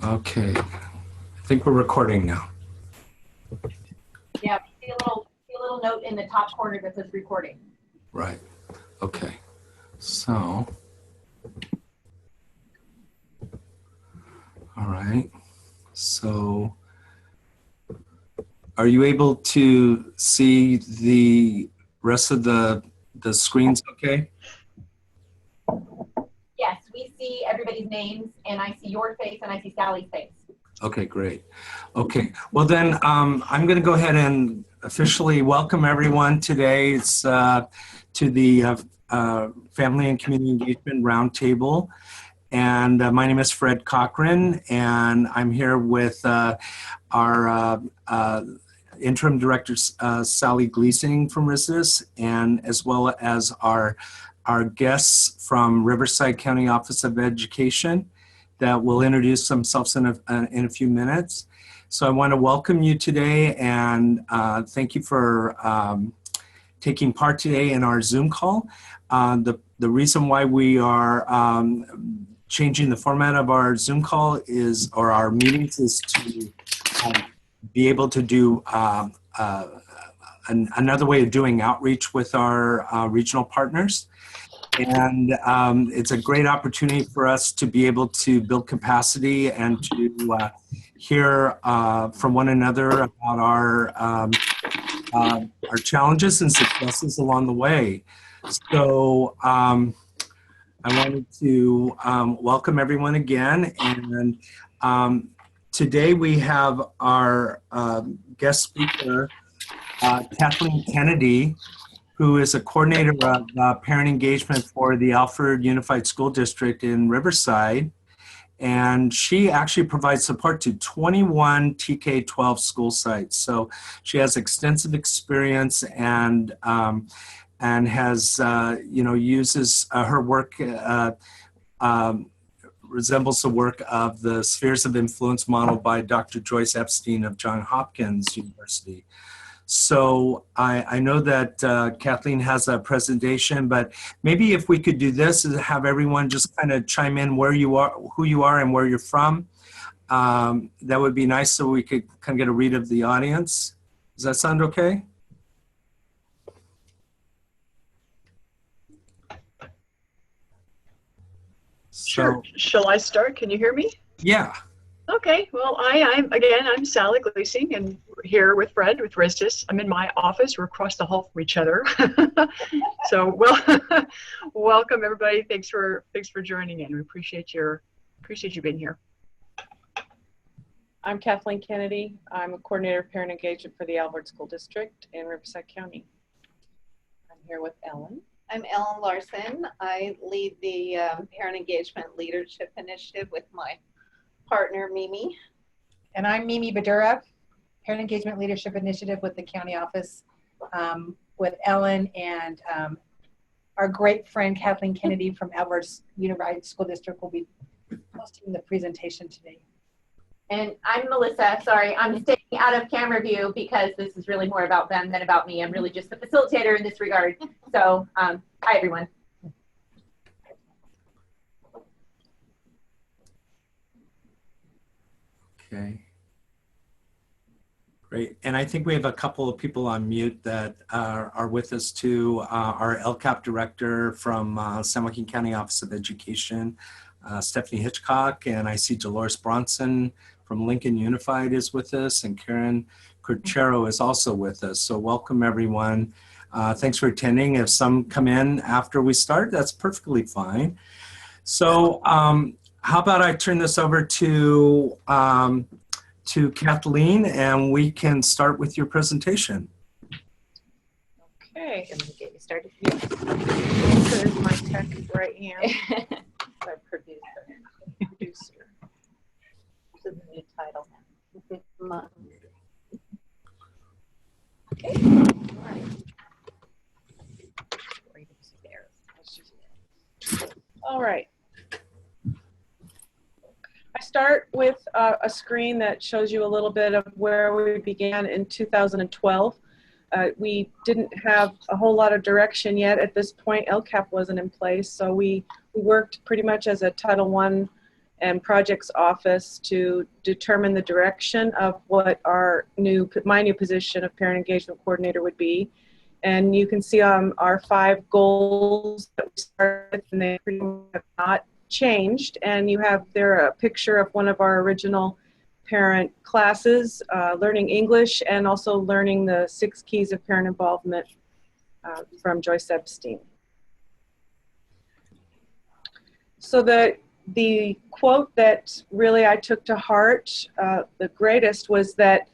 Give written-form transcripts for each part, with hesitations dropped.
Okay, I think we're recording now. Yeah, see a little note in the top corner that says recording. Right. Okay. So, all right. So, are you able to see the rest of the screens okay? Yes, we see everybody's names, and I see your face, and I see Sally's face. Okay, great. Okay, well then I'm going to go ahead and officially welcome everyone today. It's to the Family and Community Engagement Roundtable. And my name is Fred Cochran, and I'm here with our interim director, Sally Gleasing from RSDSS, and as well as our guests from Riverside County Office of Education that will introduce themselves in a few minutes. So I want to welcome you today and thank you for taking part today in our Zoom call. The reason why we are changing the format of our Zoom call is, or our meetings, is to be able to do another way of doing outreach with our regional partners. And it's a great opportunity for us to be able to build capacity and to hear from one another about our challenges and successes along the way. So I wanted to welcome everyone again. And today we have our guest speaker, Kathleen Kennedy, who is a coordinator of parent engagement for the Alfred Unified School District in Riverside. And she actually provides support to 21 TK-12 school sites. So she has extensive experience and has, uses her work, resembles the work of the Spheres of Influence model by Dr. Joyce Epstein of Johns Hopkins University. So I know that Kathleen has a presentation, but maybe if we could do this is have everyone just kind of chime in where you are, who you are, and where you're from. That would be nice, so we could kind of get a read of the audience. Does that sound okay? Sure. Shall I start? Can you hear me? Yeah. Okay. Well, I'm Sally Gleasing, and we're here with Fred with RSDSS. I'm in my office. We're across the hall from each other. So, well, welcome everybody. Thanks for joining in. We appreciate you being here. I'm Kathleen Kennedy. I'm a coordinator of parent engagement for the Alvord School District in Riverside County. I'm here with Ellen. I'm Ellen Larson. I lead the Parent Engagement Leadership Initiative with my partner, Mimi. And I'm Mimi Badura, Parent Engagement Leadership Initiative with the County Office, with Ellen and our great friend Kathleen Kennedy from Alvord Unified School District will be hosting the presentation today. And I'm Melissa. Sorry, I'm staying out of camera view because this is really more about them than about me. I'm really just the facilitator in this regard. So, hi everyone. Okay. Great. And I think we have a couple of people on mute that are with us too. Our LCAP director from San Joaquin County Office of Education, Stephanie Hitchcock, and I see Dolores Bronson from Lincoln Unified is with us, and Karen Corchero is also with us. So welcome everyone. Thanks for attending. If some come in after we start, that's perfectly fine. So how about I turn this over to Kathleen, and we can start with your presentation. Okay, I'm gonna get you started here. There's my tech right here. Our producer. So the new title. Okay. All right. All right. I start with a screen that shows you a little bit of where we began in 2012. We didn't have a whole lot of direction yet at this point. LCAP wasn't in place, so we worked pretty much as a Title I and projects office to determine the direction of what my new position of parent engagement coordinator would be. And you can see our 5 goals that we started with, and they pretty much have not changed. And you have there a picture of one of our original parent classes, learning English and also learning the 6 keys of parent involvement from Joyce Epstein. So the quote that really I took to heart the greatest was that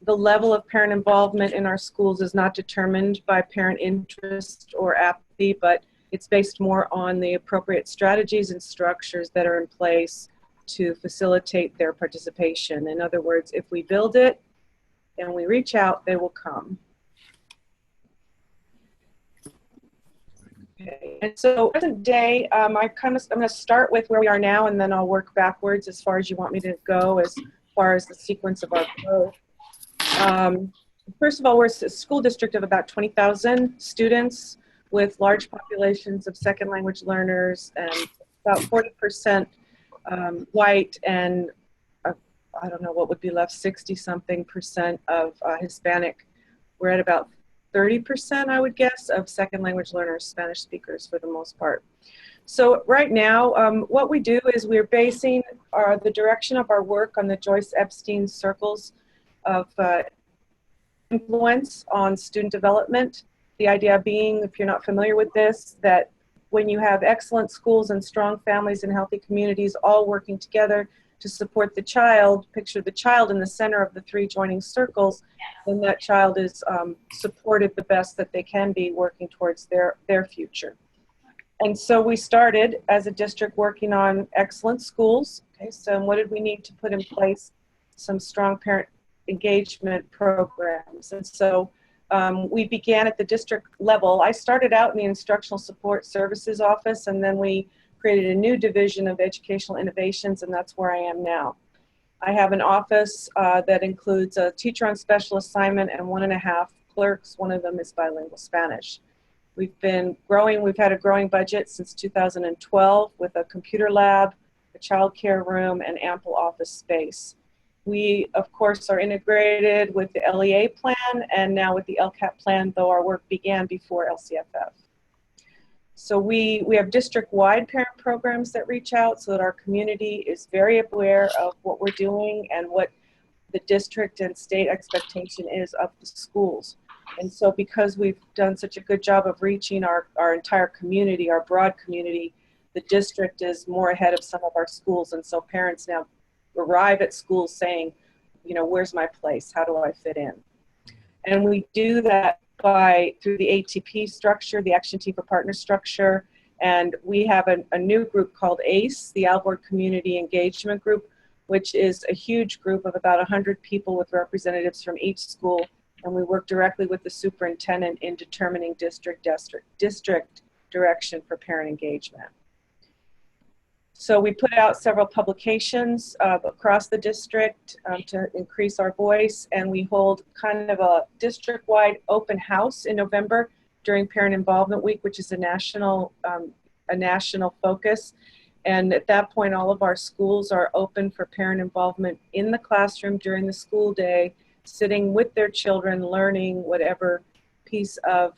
the level of parent involvement in our schools is not determined by parent interest or apathy, but it's based more on the appropriate strategies and structures that are in place to facilitate their participation. In other words, if we build it and we reach out, they will come. Okay. And so present day, I'm going to start with where we are now, and then I'll work backwards as far as you want me to go as far as the sequence of our growth. First of all, we're a school district of about 20,000 students with large populations of second language learners, and about 40% white, and I don't know what would be left, 60-something% of Hispanic. We're at about 30%, I would guess, of second language learners, Spanish speakers for the most part. So right now, what we do is we're basing the direction of our work on the Joyce Epstein circles of influence on student development. The idea being, if you're not familiar with this, that when you have excellent schools and strong families and healthy communities all working together to support the child, picture the child in the center of the 3 joining circles, then that child is supported the best that they can be, working towards their future. And so we started as a district working on excellent schools. Okay, so what did we need to put in place? Some strong parent engagement programs. And so we began at the district level. I started out in the Instructional Support Services Office, and then we created a new division of Educational Innovations, and that's where I am now. I have an office that includes a teacher on special assignment and 1.5 clerks. One of them is bilingual Spanish. We've been growing. We've had a growing budget since 2012 with a computer lab, a child care room, and ample office space. We, of course, are integrated with the LEA plan and now with the LCAP plan, though our work began before LCFF. So we have district-wide parent programs that reach out so that our community is very aware of what we're doing and what the district and state expectation is of the schools. And so because we've done such a good job of reaching our entire community, our broad community, the district is more ahead of some of our schools. And so parents now arrive at schools saying, you know, where's my place? How do I fit in? And we do that through the ATP structure, the Action Team for Partner structure, and we have a new group called ACE, the Alvord Community Engagement Group, which is a huge group of about 100 people with representatives from each school, and we work directly with the superintendent in determining district direction for parent engagement. So we put out several publications across the district to increase our voice, and we hold kind of a district-wide open house in November during Parent Involvement Week, which is a national focus. And at that point, all of our schools are open for parent involvement in the classroom during the school day, sitting with their children, learning whatever piece of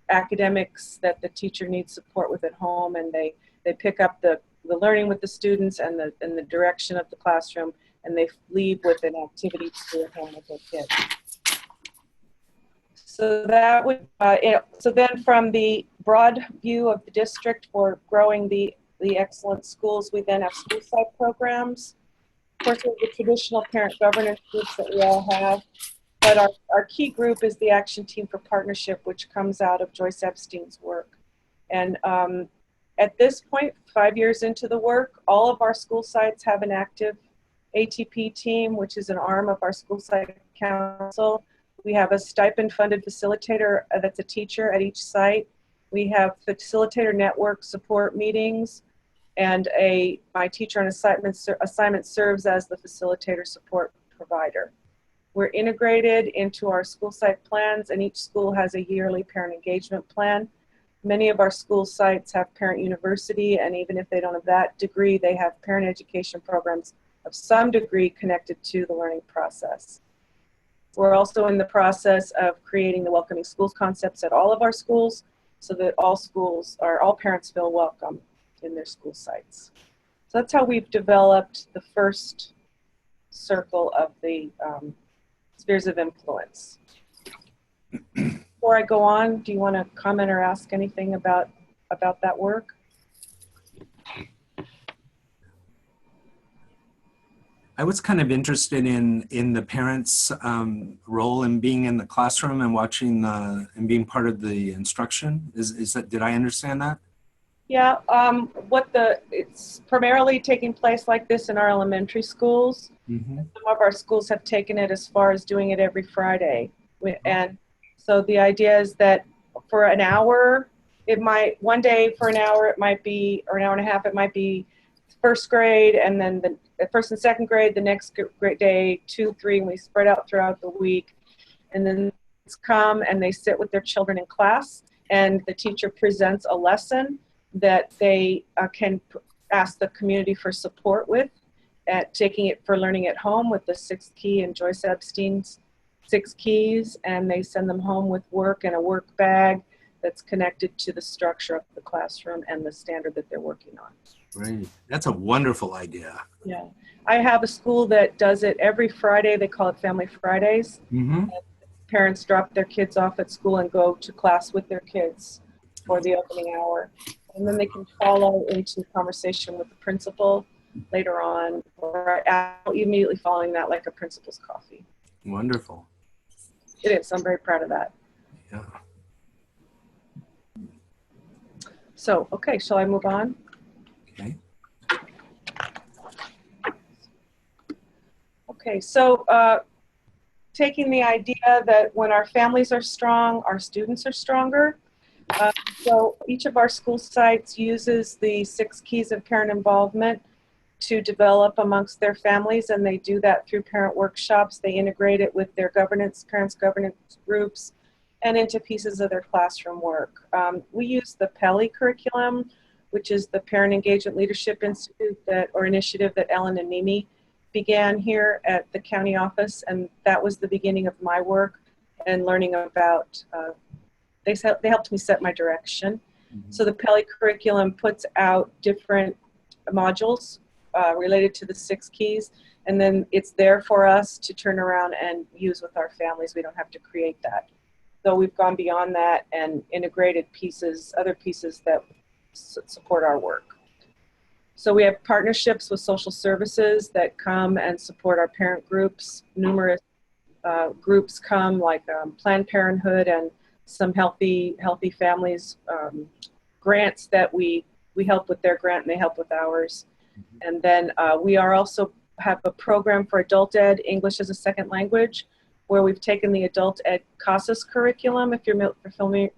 academics that the teacher needs support with at home, and they pick up the learning with the students and the direction of the classroom, and they leave with an activity to do at home with their kids. So that would, so then from the broad view of the district for growing the excellent schools, we then have school site programs. Of course, we have the traditional parent governance groups that we all have, but our key group is the Action Team for Partnership, which comes out of Joyce Epstein's work. And at this point, 5 years into the work, all of our school sites have an active ATP team, which is an arm of our school site council. We have a stipend-funded facilitator that's a teacher at each site. We have facilitator network support meetings, and my teacher on assignment serves as the facilitator support provider. We're integrated into our school site plans, and each school has a yearly parent engagement plan. Many of our school sites have parent university, and even if they don't have that degree, they have parent education programs of some degree connected to the learning process. We're also in the process of creating the welcoming schools concepts at all of our schools so that all parents feel welcome in their school sites. So that's how we've developed the first circle of the spheres of influence. Before I go on, do you want to comment or ask anything about that work? I was kind of interested in the parents' role in being in the classroom and watching and being part of the instruction. Is that, did I understand that? Yeah, it's primarily taking place like this in our elementary schools. Mm-hmm. Some of our schools have taken it as far as doing it every Friday. And so the idea is that for an hour, one day for an hour, it might be, or an hour and a half, it might be first grade, and then the first and second grade, the next grade day, 2, 3, and we spread out throughout the week. And then come and they sit with their children in class, and the teacher presents a lesson that they can ask the community for support with, at taking it for learning at home with the 6 key and Joyce Epstein's 6 keys, and they send them home with work and a work bag that's connected to the structure of the classroom and the standard that they're working on. Great. That's a wonderful idea. Yeah. I have a school that does it every Friday. They call it Family Fridays. Mm-hmm. Parents drop their kids off at school and go to class with their kids for the opening hour. And then they can follow into conversation with the principal later on, or immediately following that, like a principal's coffee. Wonderful. It is. I'm very proud of that. Yeah. So, okay, shall I move on? Okay. Okay, so taking the idea that when our families are strong, our students are stronger. So each of our school sites uses the 6 keys of parent involvement to develop amongst their families, and they do that through parent workshops. They integrate it with their parents' governance groups, and into pieces of their classroom work. We use the PELI curriculum, which is the Parent Engagement Leadership Institute initiative that Ellen and Mimi began here at the county office, and that was the beginning of my work and learning about, they helped me set my direction. Mm-hmm. So the PELI curriculum puts out different modules related to the 6 keys, and then it's there for us to turn around and use with our families. We don't have to create that. So we've gone beyond that and integrated other pieces that support our work. So we have partnerships with social services that come and support our parent groups. Numerous groups come, like Planned Parenthood and some healthy families grants that we help with their grant and they help with ours. And then we also have a program for adult ed, English as a second language, where we've taken the adult ed CASAS curriculum, if you're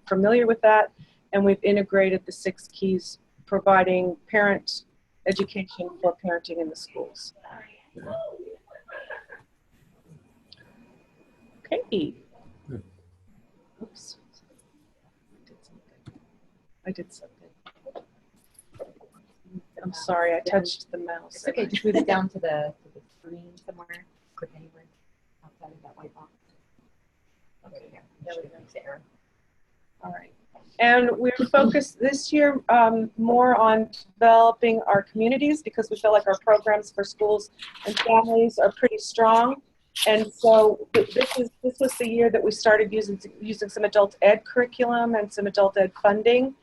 familiar with that, and we've integrated the 6 keys, providing parent education for parenting in the schools. Okay. Oops. I did something. I'm sorry, I touched the mouse. It's okay, just move it down to the screen somewhere. Click anywhere outside of that white box. Okay, yeah, there we go. All right. And we're focused this year more on developing our communities, because we feel like our programs for schools and families are pretty strong. And so this was the year that we started using some adult ed curriculum and some adult ed funding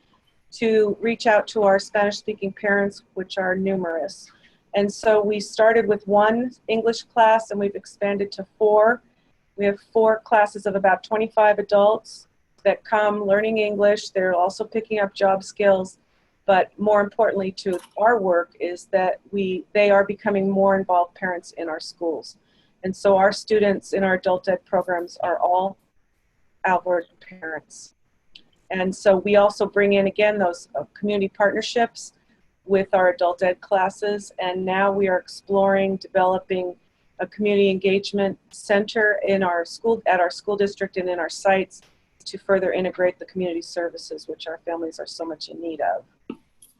to reach out to our Spanish-speaking parents, which are numerous. And so we started with 1 English class, and we've expanded to 4. We have 4 classes of about 25 adults that come learning English. They're also picking up job skills, but more importantly to our work is that they are becoming more involved parents in our schools. And so our students in our adult ed programs are all outward parents. And so we also bring in, again, those community partnerships with our adult ed classes. And now we are exploring developing a community engagement center at our school district and in our sites to further integrate the community services, which our families are so much in need of.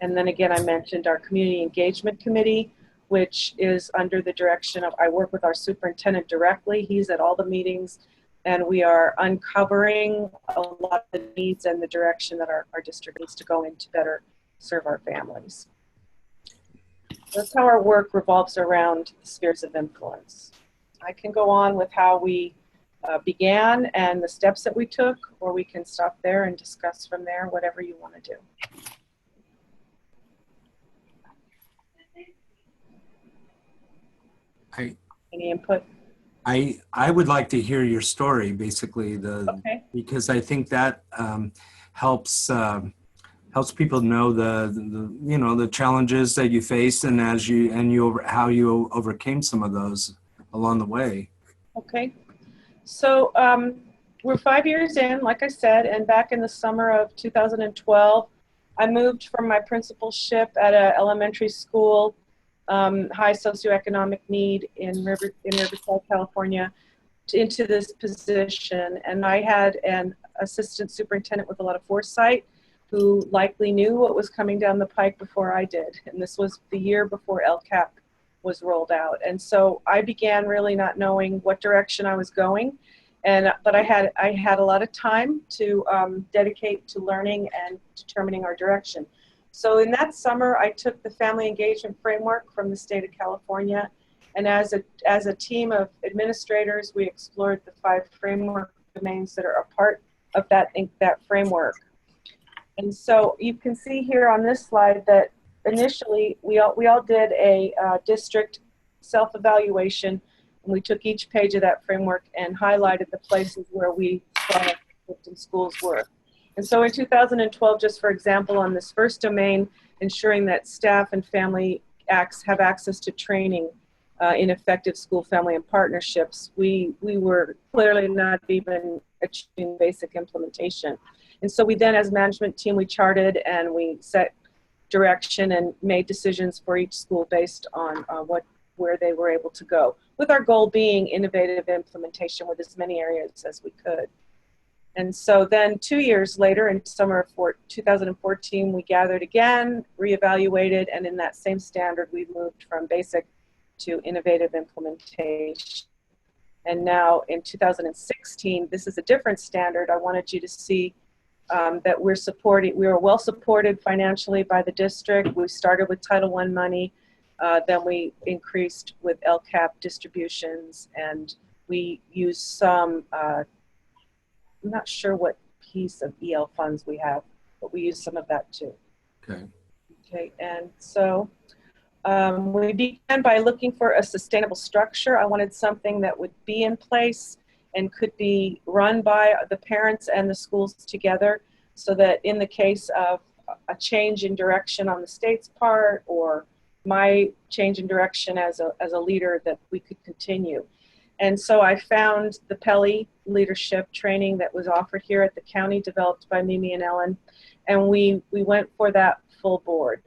And then again, I mentioned our Community Engagement Committee, which is under the direction of, I work with our superintendent directly. He's at all the meetings, and we are uncovering a lot of the needs and the direction that our district needs to go in to better serve our families. That's how our work revolves around spheres of influence. I can go on with how we began and the steps that we took, or we can stop there and discuss from there, whatever you want to do. Any input? I would like to hear your story, basically, Okay. because I think that helps people know the challenges that you faced, and how you overcame some of those along the way. Okay. So we're 5 years in, like I said, and back in the summer of 2012, I moved from my principalship at an elementary school, high socioeconomic need in Riverside, California, into this position. And I had an assistant superintendent with a lot of foresight who likely knew what was coming down the pike before I did. And this was the year before LCAP was rolled out. And so I began really not knowing what direction I was going. But I had a lot of time to dedicate to learning and determining our direction. So in that summer, I took the Family Engagement Framework from the state of California, and as a team of administrators, we explored the 5 framework domains that are a part of that framework. And so you can see here on this slide that initially we all did a district self-evaluation, and we took each page of that framework and highlighted the places where we thought our schools were. And so in 2012, just for example, on this first domain, ensuring that staff and family have access to training in effective school, family, and partnerships, we were clearly not even achieving basic implementation. And so we then, as management team, we charted and we set direction and made decisions for each school based on where they were able to go, with our goal being innovative implementation with as many areas as we could. And so then 2 years later, in summer of 2014, we gathered again, reevaluated, and in that same standard, we moved from basic to innovative implementation. And now in 2016, this is a different standard. I wanted you to see that we were well supported financially by the district. We started with Title I money, then we increased with LCAP distributions, and we used some, I'm not sure what piece of EL funds we have, but we use some of that too. Okay. Okay, and so we began by looking for a sustainable structure. I wanted something that would be in place and could be run by the parents and the schools together, so that in the case of a change in direction on the state's part, or my change in direction as a leader, that we could continue. And so I found the Pele leadership training that was offered here at the county, developed by Mimi and Ellen, and we went for that full board.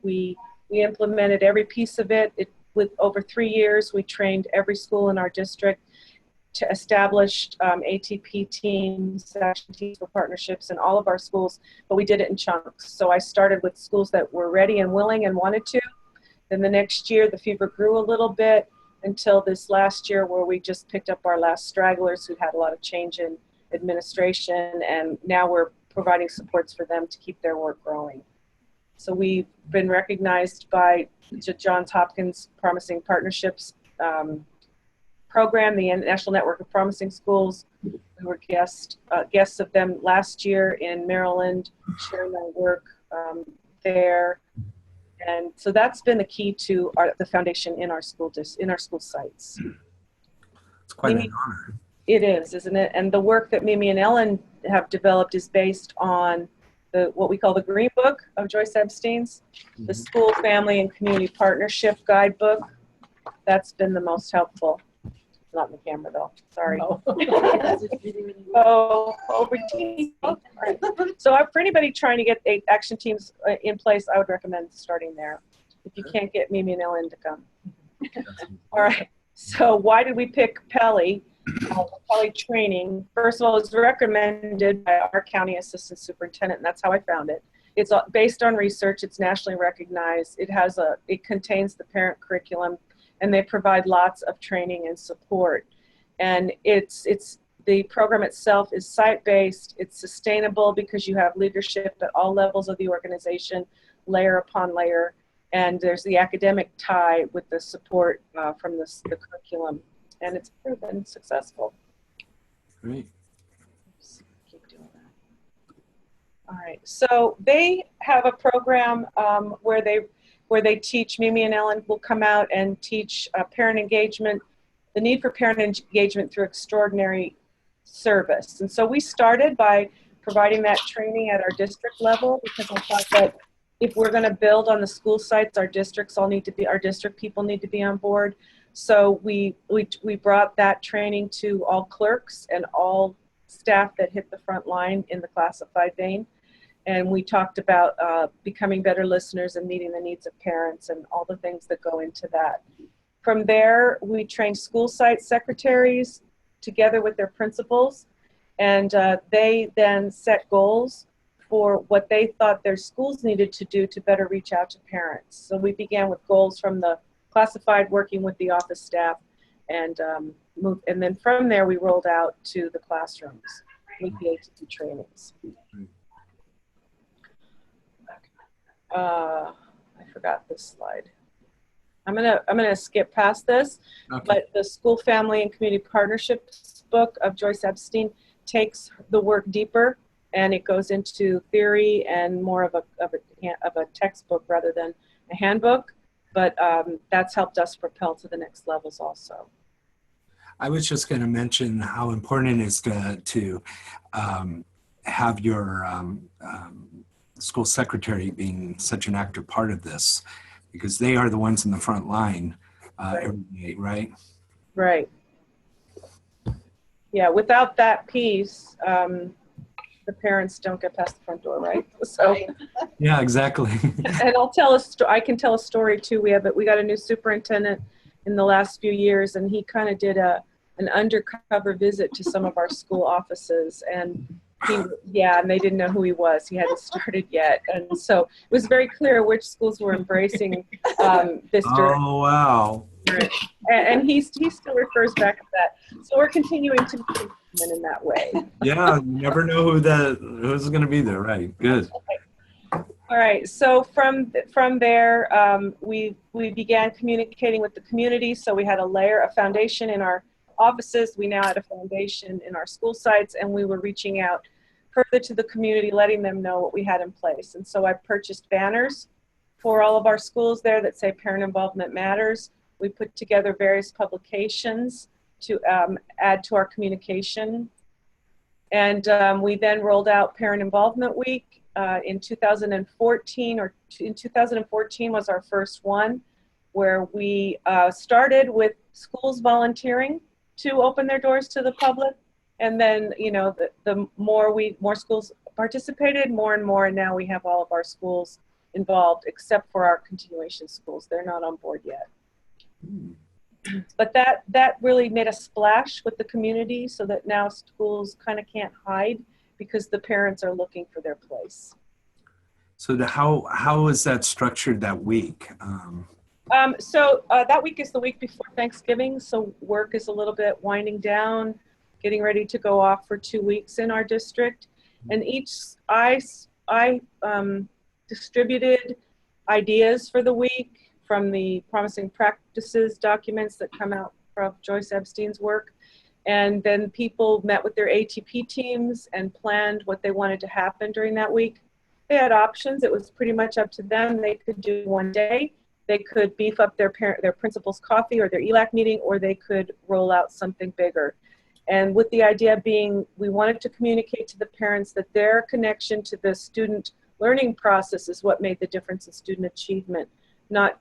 We implemented every piece of it. With over 3 years, we trained every school in our district to establish ATP teams, action teams for partnerships in all of our schools, but we did it in chunks. So I started with schools that were ready and willing and wanted to. Then the next year, the fever grew a little bit, until this last year, where we just picked up our last stragglers who had a lot of change in administration, and now we're providing supports for them to keep their work growing. So we've been recognized by Johns Hopkins Promising Partnerships program, the National Network of Promising Schools. We were guests of them last year in Maryland, sharing our work there. And so that's been the key to the foundation in our school sites. It's quite an honor. It is, isn't it? And the work that Mimi and Ellen have developed is based on what we call the Green Book of Joyce Epstein's, the School, Family, and Community Partnership Guidebook. That's been the most helpful. Not in the camera though, sorry. So for anybody trying to get action teams in place, I would recommend starting there, if you can't get Mimi and Ellen to come. All right, so why did we pick Pele? Probably training. First of all, it's recommended by our county assistant superintendent, and that's how I found it. It's based on research. It's nationally recognized. It contains the parent curriculum, and they provide lots of training and support. And the program itself is site-based. It's sustainable because you have leadership at all levels of the organization, layer upon layer, and there's the academic tie with the support from the curriculum. And it's proven successful. Great. Keep doing that. All right. So they have a program where they teach. Mimi and Ellen will come out and teach parent engagement, the need for parent engagement through extraordinary service. And so we started by providing that training at our district level, because I thought that if we're going to build on the school sites, our district people need to be on board. So we brought that training to all clerks and all staff that hit the front line in the classified vein. And we talked about becoming better listeners and meeting the needs of parents and all the things that go into that. From there, we trained school site secretaries together with their principals, and they then set goals for what they thought their schools needed to do to better reach out to parents. So we began with goals from the classified, working with the office staff, and then from there we rolled out to the classrooms with the ATP trainings. I forgot this slide. I'm gonna skip past this, okay. But the School, Family, and Community Partnerships book of Joyce Epstein takes the work deeper, and it goes into theory and more of a textbook rather than a handbook. But that's helped us propel to the next levels also. I was just going to mention how important it is to have your school secretary being such an active part of this, because they are the ones in the front line every day, right? Right. Yeah, without that piece, the parents don't get past the front door, right? So. Yeah, exactly. And I can tell a story too. We got a new superintendent in the last few years, and he kind of did an undercover visit to some of our school offices, and and they didn't know who he was. He hadn't started yet, and so it was very clear which schools were embracing this. Oh wow! And he still refers back to that. So we're continuing to be in that way. Yeah, you never know who's going to be there, right? Good. All right. So from there, we began communicating with the community. So we had a foundation in our offices. We now had a foundation in our school sites, and we were reaching out further to the community, letting them know what we had in place. And so I purchased banners for all of our schools there that say Parent Involvement Matters. We put together various publications to add to our communication. And we then rolled out Parent Involvement Week in 2014, or in 2014 was our first one, where we started with schools volunteering to open their doors to the public. And then, the more schools participated, more and more, and now we have all of our schools involved, except for our continuation schools. They're not on board yet. But that really made a splash with the community, so that now schools kind of can't hide because the parents are looking for their place. So how is that structured that week? So that week is the week before Thanksgiving, so work is a little bit winding down, getting ready to go off for 2 weeks in our district. And I distributed ideas for the week from the promising practices documents that come out from Joyce Epstein's work. And then people met with their ATP teams and planned what they wanted to happen during that week. They had options. It was pretty much up to them. They could do one day. They could beef up their principal's coffee or their ELAC meeting, or they could roll out something bigger. And with the idea being, we wanted to communicate to the parents that their connection to the student learning process is what made the difference in student achievement, not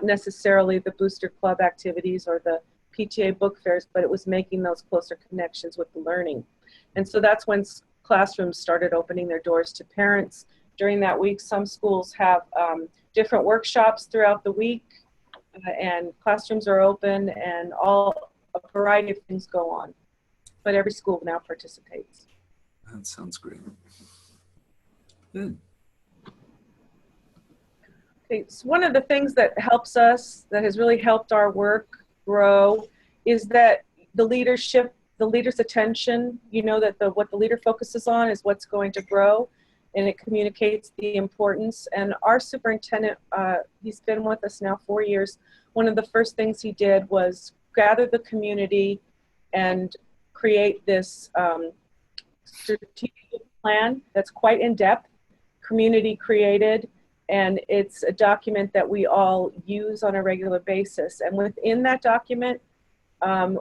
necessarily the booster club activities or the PTA book fairs, but it was making those closer connections with the learning. And so that's when classrooms started opening their doors to parents. During that week, some schools have different workshops throughout the week, and classrooms are open, and all variety of things go on. But every school now participates. That sounds great. Good. Okay, so one of the things that helps us, that has really helped our work grow, is that the leadership, the leader's attention, you know that what the leader focuses on is what's going to grow, and it communicates the importance. And our superintendent, he's been with us now 4 years. One of the first things he did was gather the community and create this strategic plan that's quite in-depth, community created, and it's a document that we all use on a regular basis. And within that document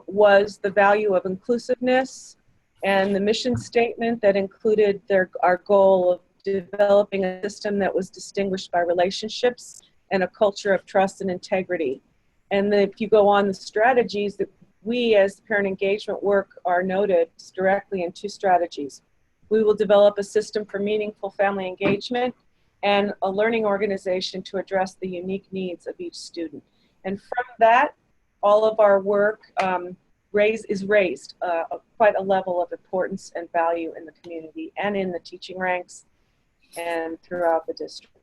was the value of inclusiveness and the mission statement that included our goal of developing a system that was distinguished by relationships and a culture of trust and integrity. And if you go on the strategies that we as parent engagement work are noted directly in 2 strategies. We will develop a system for meaningful family engagement and a learning organization to address the unique needs of each student. And from that, all of our work is raised quite a level of importance and value in the community and in the teaching ranks and throughout the district.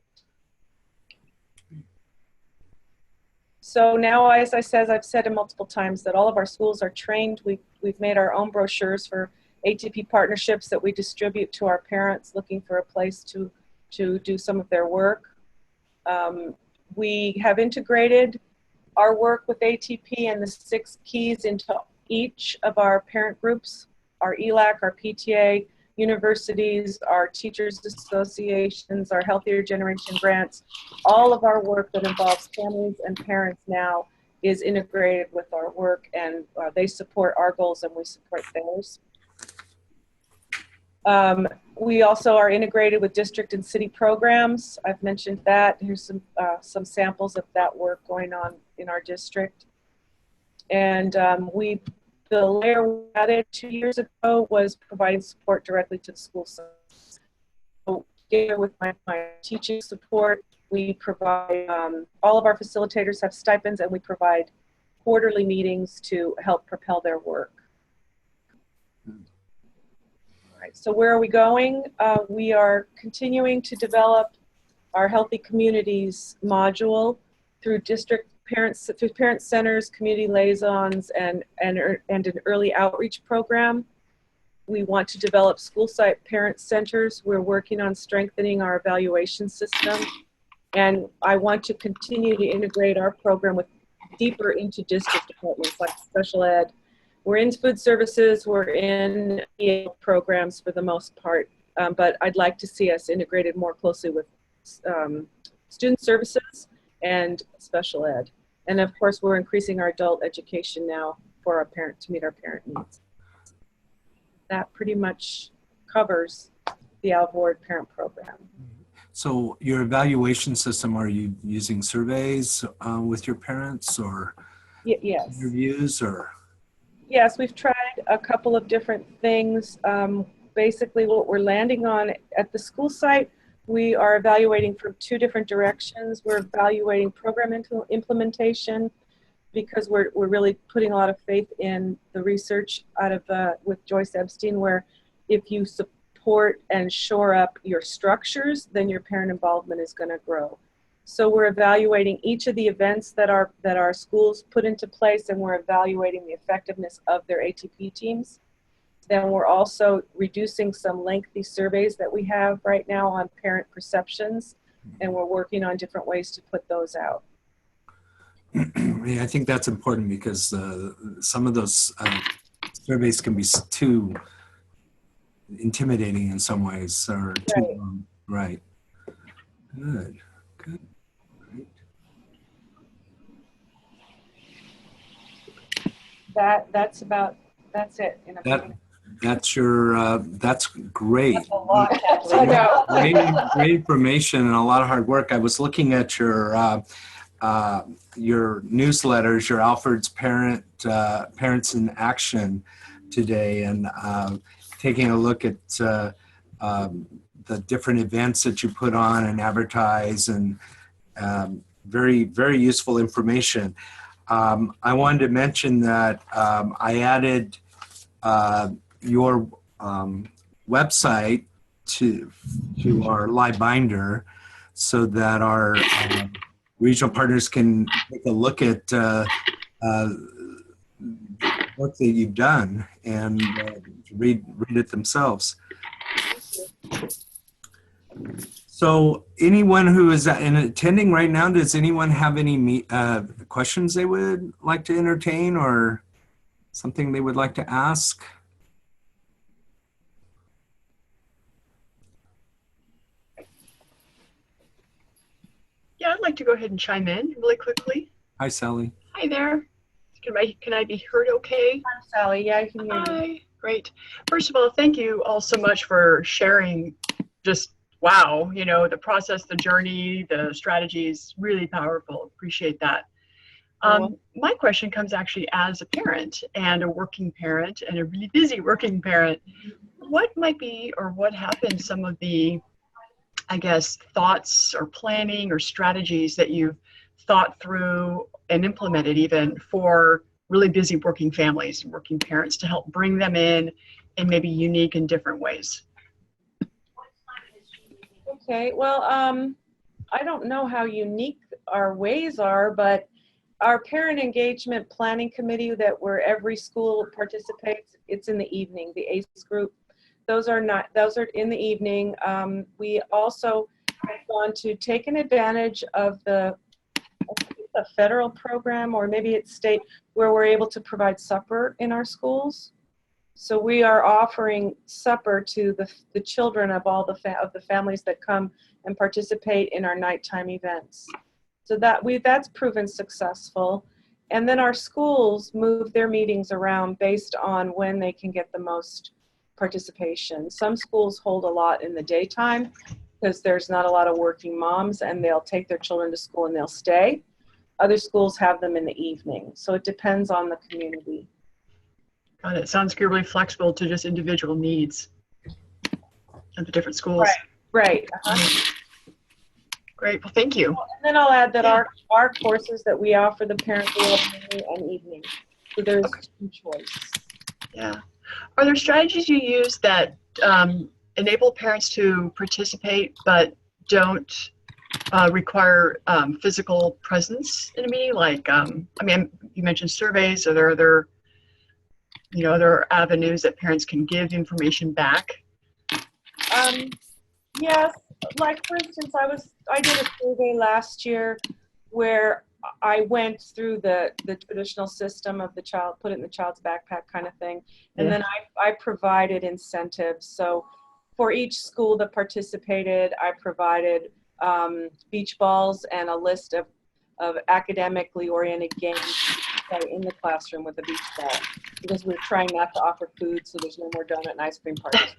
So now, as I've said it multiple times, that all of our schools are trained. We've made our own brochures for ATP partnerships that we distribute to our parents looking for a place to do some of their work. We have integrated our work with ATP and the 6 keys into each of our parent groups, our ELAC, our PTA, universities, our teachers associations, our Healthier Generation grants. All of our work that involves families and parents now is integrated with our work, and they support our goals and we support theirs. We also are integrated with district and city programs. I've mentioned that. Here's some samples of that work going on in our district. And the layer we added 2 years ago was providing support directly to the school. So together with my teaching support, we provide, all of our facilitators have stipends, and we provide quarterly meetings to help propel their work. Right, so where are we going? We are continuing to develop our Healthy Communities module through parent centers, community liaisons, and an early outreach program. We want to develop school site parent centers. We're working on strengthening our evaluation system. And I want to continue to integrate our program deeper into district departments like special ed. We're in food services, we're in EA programs for the most part, but I'd like to see us integrated more closely with student services and special ed. And of course, we're increasing our adult education now for our to meet our parent needs. That pretty much covers the Alvord parent program. So your evaluation system, are you using surveys with your parents, or yes, interviews, or? Yes, we've tried a couple of different things. Basically, what we're landing on at the school site, we are evaluating from 2 different directions. We're evaluating program implementation because we're really putting a lot of faith in the research out of with Joyce Epstein, where if you support and shore up your structures, then your parent involvement is going to grow. So we're evaluating each of the events that our schools put into place, and we're evaluating the effectiveness of their ATP teams. Then we're also reducing some lengthy surveys that we have right now on parent perceptions, and we're working on different ways to put those out. Yeah, I think that's important because some of those surveys can be too intimidating in some ways, or too right. Good. Good. That's it. That's your, that's great. That's a lot. Great information and a lot of hard work. I was looking at your newsletters, your Alfred's Parents in Action today, and taking a look at the different events that you put on and advertise, and very, very useful information. I wanted to mention that I added your website to our live binder so that our regional partners can take a look at work that you've done and read it themselves. So anyone who is attending right now, does anyone have any questions they would like to entertain or something they would like to ask? Yeah, I'd like to go ahead and chime in really quickly. Hi, Sally. Hi there. Can I be heard okay? I'm Sally. Yeah, I can hear you. Hi. Great. First of all, thank you all so much for sharing. Just wow, you know, the process, the journey, the strategies, really powerful. Appreciate that. My question comes actually as a parent and a working parent and a really busy working parent. What might be or what have been some of the, I guess, thoughts or planning or strategies that you've thought through and implemented even for really busy working families and working parents to help bring them in maybe unique and different ways? Okay, well, I don't know how unique our ways are, but our parent engagement planning committee where every school participates, it's in the evening, the ACE group. Those are in the evening. We also have gone to taken advantage of the federal program, or maybe it's state, where we're able to provide supper in our schools. So we are offering supper to the children of all the families that come and participate in our nighttime events. So that's proven successful. And then our schools move their meetings around based on when they can get the most participation. Some schools hold a lot in the daytime because there's not a lot of working moms, and they'll take their children to school and they'll stay. Other schools have them in the evening. So it depends on the community. Got it. Sounds really flexible to just individual needs of the different schools. Right. Great. Well, thank you. And then I'll add that our courses that we offer the parents are morning and evening. So there's two choice. Yeah. Are there strategies you use that enable parents to participate but don't require physical presence in a meeting? Like, I mean, you mentioned surveys. Are there other, other avenues that parents can give information back? Yes. Like, for instance, I did a survey last year where I went through the traditional system of the child, put it in the child's backpack kind of thing. And then I provided incentives. So for each school that participated, I provided beach balls and a list of academically oriented games in the classroom with a beach ball, because we're trying not to offer food, so there's no more donut and ice cream parties.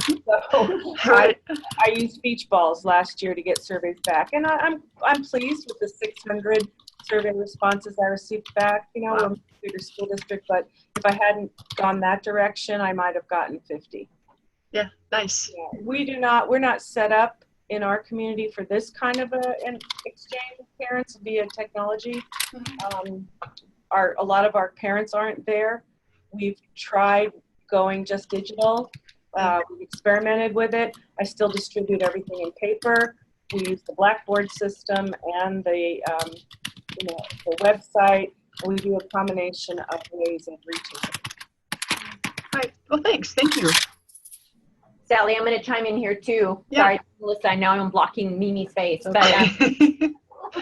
So I used beach balls last year to get surveys back, and I'm pleased with the 600 survey responses I received back. We're a bigger school district, but if I hadn't gone that direction, I might have gotten 50. Yeah, nice. Yeah, we're not set up in our community for this kind of an exchange with parents via technology. A lot of our parents aren't there. We've tried going just digital. We've experimented with it. I still distribute everything in paper. We use the Blackboard system and the website. And we do a combination of ways of reaching it. All right. Well, thanks. Thank you. Sally, I'm going to chime in here too. Yeah. Sorry, Melissa, I know I'm blocking Mimi's face, but Okay.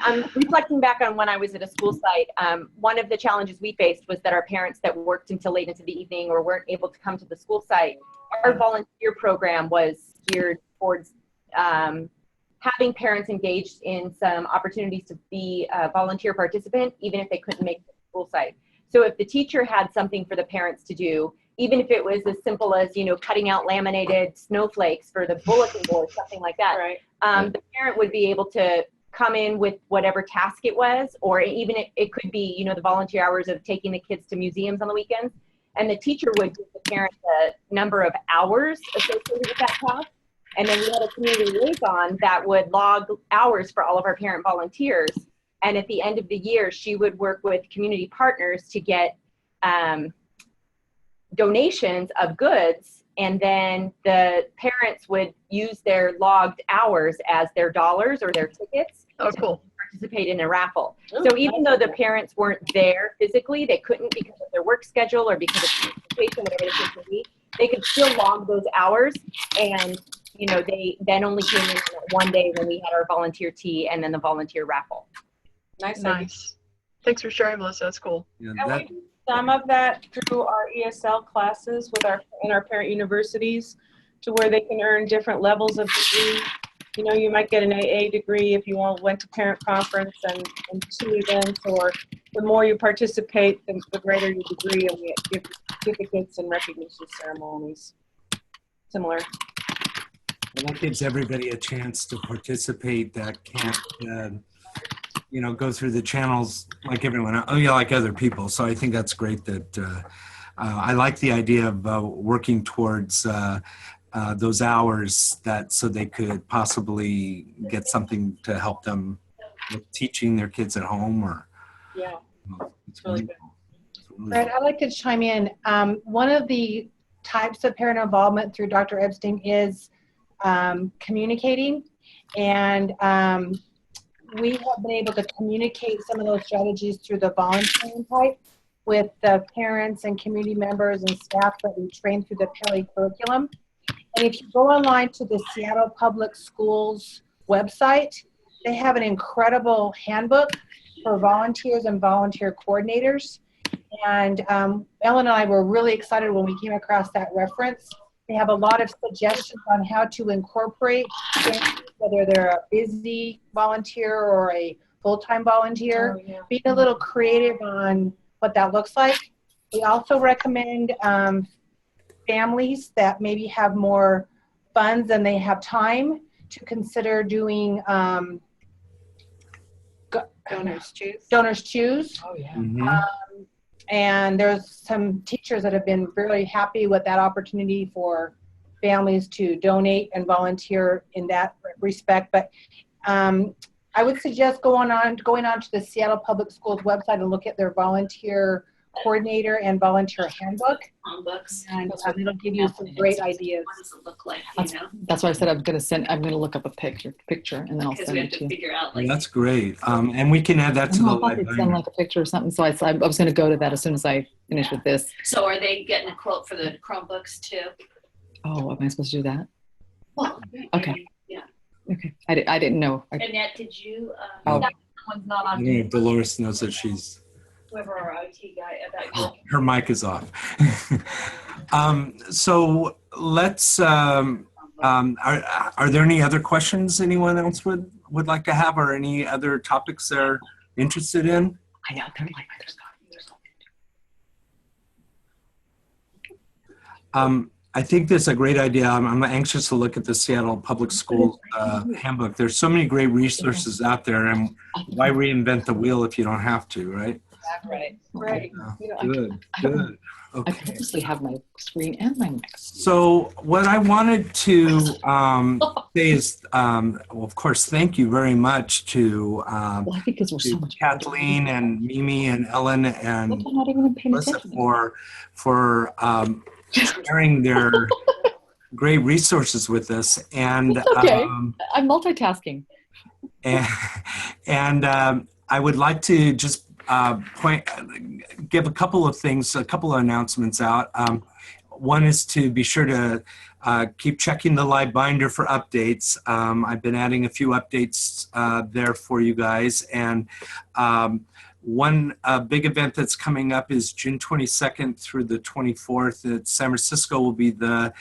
I'm reflecting back on when I was at a school site. One of the challenges we faced was that our parents that worked until late into the evening or weren't able to come to the school site, our volunteer program was geared towards having parents engaged in some opportunities to be a volunteer participant, even if they couldn't make the school site. So if the teacher had something for the parents to do, even if it was as simple as, cutting out laminated snowflakes for the bulletin board, something like that, Right. The parent would be able to come in with whatever task it was, or even it could be, the volunteer hours of taking the kids to museums on the weekends. And the teacher would give the parent the number of hours associated with that task. And then we had a community liaison that would log hours for all of our parent volunteers. And at the end of the year, she would work with community partners to get donations of goods, and then the parents would use their logged hours as their dollars or their tickets Oh, to cool. participate in a raffle. So even though the parents weren't there physically, they couldn't because of their work schedule or because of transportation, whatever the case may be, they could still log those hours. And you know, they then only came in on that one day when we had our volunteer tea and then the volunteer raffle. Nice. Thanks for sharing, Melissa. That's cool. Yeah, And that, we do some of that through our ESL classes with in our parent universities, to where they can earn different levels of degree. You know, you might get an AA degree if you went to parent conference and 2 events, or the more you participate, the greater your degree, and we give certificates and recognition ceremonies. Similar. well, that gives everybody a chance to participate that can't, you know, go through the channels like everyone, like other people. So I think that's great that I like the idea of working towards those hours, so they could possibly get something to help them with teaching their kids at home, or Yeah. it's really wonderful. It's really Fred, I'd like to chime in. One of the types of parent involvement through Dr. Epstein is communicating, and we have been able to communicate some of those strategies through the volunteering type with the parents and community members and staff that we train through the Pele curriculum. And if you go online to the Seattle Public Schools website, they have an incredible handbook for volunteers and volunteer coordinators. And Ellen and I were really excited when we came across that reference. They have a lot of suggestions on how to incorporate things, whether they're a busy volunteer or a full-time volunteer, being a little creative on what that looks like. We also recommend families that maybe have more funds than they have time to consider doing Donors choose. Donors Choose. Oh, yeah. Mhm. And there's some teachers that have been really happy with that opportunity for families to donate and volunteer in that respect. But I would suggest going on to the Seattle Public Schools website and look at their volunteer coordinator and volunteer handbook. Books. And it'll give you some great ideas. What does it look like? That's why I said I'm gonna look up a picture, and then I'll Because send we it have to to you. figure out Well, like. that's great. And we can add that to the I thought they'd send library. like a picture or something, so I was gonna go to that as soon as I finish with this. So are they getting a quote for the Chromebooks too? Oh, am I supposed to do that? Well, Okay. Yeah. Okay, I didn't know. Annette, did you? Oh. That one's not I on. don't know if Dolores knows that Whoever our IT guy about. her mic is off. So let's, are there any other questions anyone else would like to have, or any other topics they're interested in? I know they're like there's I think that's a great idea. I'm anxious to look at the Seattle Public Schools handbook. There's so many great resources out there, and why reinvent the wheel if you don't have to, right? Right. Right. Good, good. I Okay. purposely have my screen and my mic. So what I wanted to say is, well, of course, thank you very much to Well, I think because we're so much Kathleen and Mimi and Ellen and Look, I'm not even paying Melissa attention. for sharing their great resources with us. And That's okay. I'm multitasking. and I would like to just give a couple of things, a couple of announcements out. One is to be sure to keep checking the live binder for updates. I've been adding a few updates there for you guys. And one big event that's coming up is June 22nd through the 24th at San Francisco will be the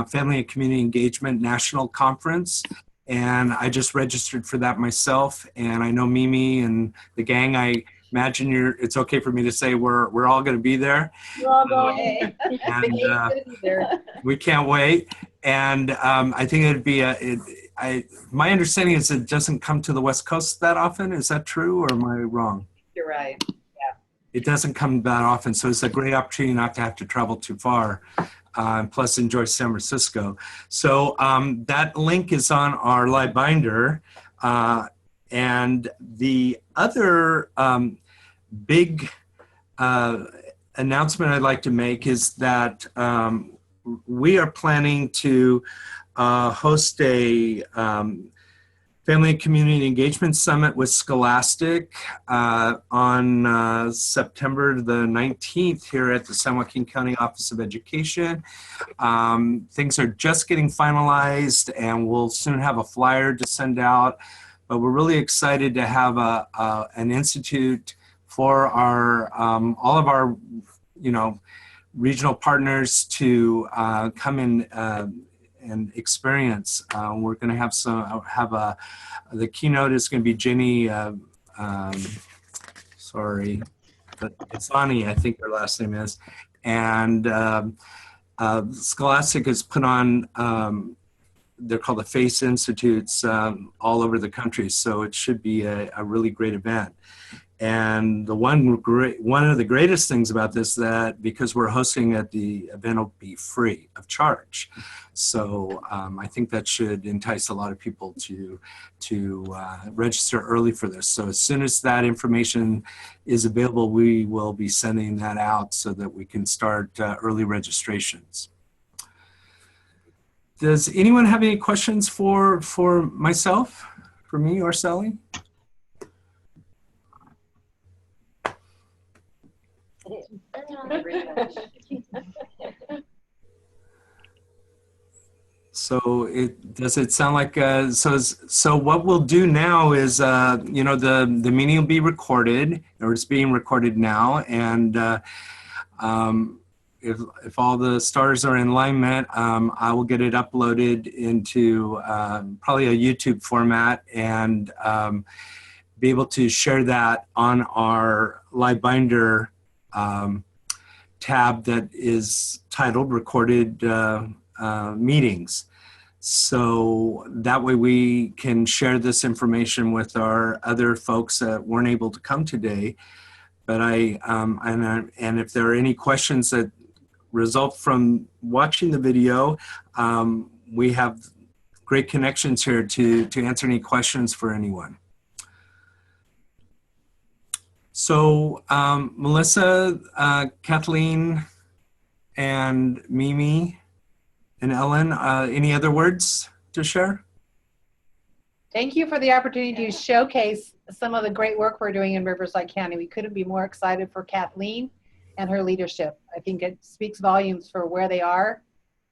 Family and Community Engagement National Conference. And I just registered for that myself. And I know Mimi and the gang, I imagine it's okay for me to say we're all going to be there. We're all going. And we can't wait. And I think it'd be my understanding is it doesn't come to the West Coast that often. Is that true, or am I wrong? You're right. It doesn't come that often, so it's a great opportunity not to have to travel too far. Plus enjoy San Francisco. So that link is on our live binder. And the other big announcement I'd like to make is that we are planning to host a Family and Community Engagement Summit with Scholastic on September the 19th here at the San Joaquin County Office of Education. Things are just getting finalized and we'll soon have a flyer to send out, but we're really excited to have an institute for our all of our regional partners to come in and experience. We're going to have the keynote is going to be Jenny, sorry, but it's Ani, I think her last name is. And Scholastic has put on, they're called the FACE Institutes all over the country. So it should be a really great event. And one of the greatest things about this is that because we're hosting it, the event will be free of charge. So I think that should entice a lot of people to register early for this. So as soon as that information is available, we will be sending that out so that we can start early registrations. Does anyone have any questions for myself, for me or Sally? So does it sound like so what we'll do now is the meeting will be recorded, or it's being recorded now, and if all the stars are in alignment, I will get it uploaded into probably a YouTube format and be able to share that on our Live Binder tab that is titled Recorded Meetings. So that way we can share this information with our other folks that weren't able to come today. But and if there are any questions that result from watching the video, we have great connections here to answer any questions for anyone. So Melissa, Kathleen, and Mimi, and Ellen, any other words to share? Thank you for the opportunity to showcase some of the great work we're doing in Riverside County. We couldn't be more excited for Kathleen and her leadership. I think it speaks volumes for where they are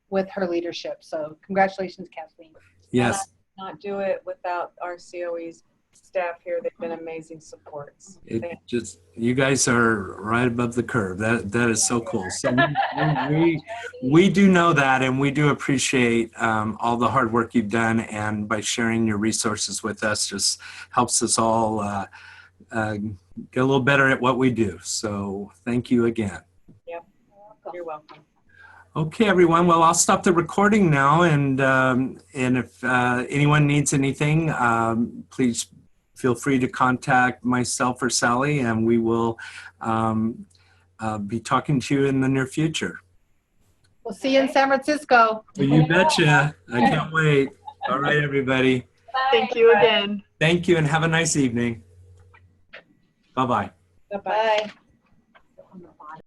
with her leadership. So congratulations, Kathleen. Yes. Not do it without our COE's staff here. They've been amazing supports. You guys are right above the curve. That is so cool. So we do know that, and we do appreciate all the hard work you've done, and by sharing your resources with us just helps us all get a little better at what we do. So thank you again. Yep. You're welcome. Okay, everyone. Well, I'll stop the recording now, and if anyone needs anything, please feel free to contact myself or Sally, and we will be talking to you in the near future. We'll see you in San Francisco. Well, you betcha. I can't wait. All right, everybody. Thank you again. Thank you, and have a nice evening. Bye-bye. Bye-bye. Bye.